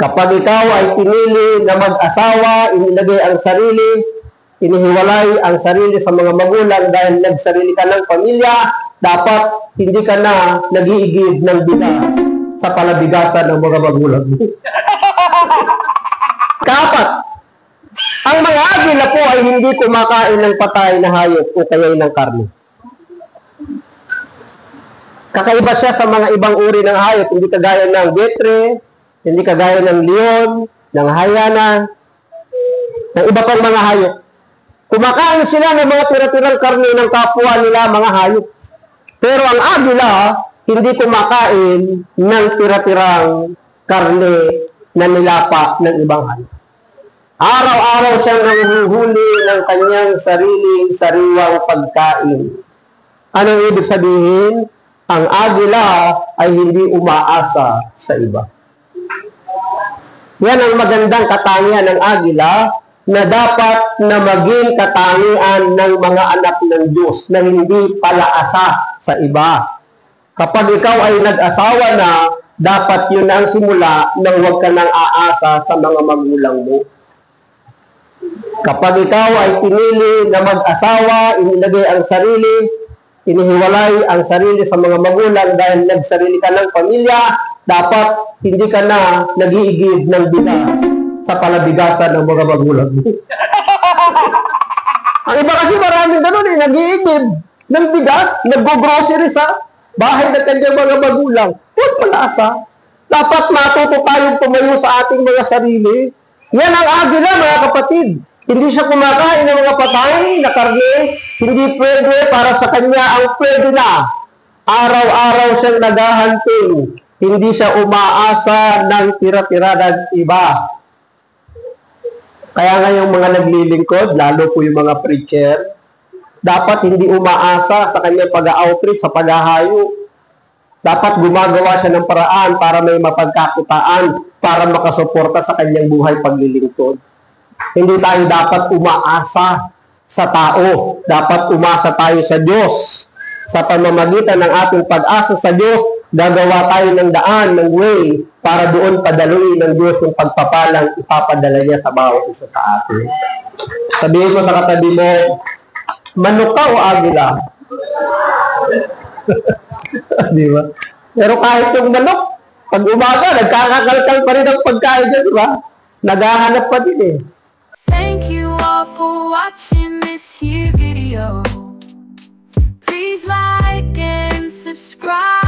Kapag ikaw ay pinili na mag-asawa, inilagay ang sarili, inihiwalay ang sarili sa mga magulang dahil nagsarili ka ng pamilya, dapat hindi ka na nag-iigib ng bigas sa palabigasan ng mga magulang mo. Kapat, ang mga agila po ay hindi kumakain ng patay na hayop o kaya'y ng karne. Kakaiba siya sa mga ibang uri ng hayop, hindi kagaya ng betre, hindi kagaya ng leon, ng hayana, ng iba pang mga hayop. Kumakain sila ng mga tira-tirang karne ng kapwa nila, mga hayop. Pero ang agila, hindi kumakain ng tira-tirang karne na nilapa ng ibang hayop. Araw-araw siyang nanguhuli ng kanyang sariling sariwang pagkain. Anong ibig sabihin? Ang agila ay hindi umaasa sa iba. Yan ang magandang katangian ng agila na dapat na maging katangian ng mga anak ng Diyos na hindi palaasa sa iba. Kapag ikaw ay nag-asawa na, dapat yun ang simula nang huwag ka nang aasa sa mga magulang mo. Kapag ikaw ay pinili na mag-asawa, inilagay ang sarili, inihiwalay ang sarili sa mga magulang dahil nagsarili ka ng pamilya, dapat hindi ka na nag-iigib ng bigas sa palabigasan ng mga magulang mo. Ang iba kasi maraming ganun nag-iigib ng bigas, nag-grocery sa bahay ng kanyang mga magulang. Huwag palaasa. Dapat matuto tayong tumayo sa ating mga sarili. Yan ang agila, mga kapatid. Hindi siya kumakain ng mga patay na karne. Hindi pwede para sa kanya ang pwede na. Araw-araw siyang naghahunting. Hindi siya umaasa ng tira-tira ng iba. Kaya nga yung mga naglilingkod, lalo po yung mga preacher, dapat hindi umaasa sa kanyang pag-outreach, sa paghahayo. Dapat gumagawa siya ng paraan para may mapagkakitaan, para makasuporta sa kanyang buhay paglilingkod. Hindi tayo dapat umaasa sa tao. Dapat umasa tayo sa Diyos. Sa pamamagitan ng ating pag-asa sa Diyos, gagawa tayo ng daan, ng way, para doon padaluin ng Diyos yung pagpapalang ipapadala niya sa bawat isa sa atin. Sabihin mo sa katabi mo, manok ka o agila? Di ba? Pero kahit yung manok, pag umaga, nagkakakalkal pa rin ang pagkain niya, di ba? Naghahanap pa din eh. Thank you all for watching this here video. Please like and subscribe.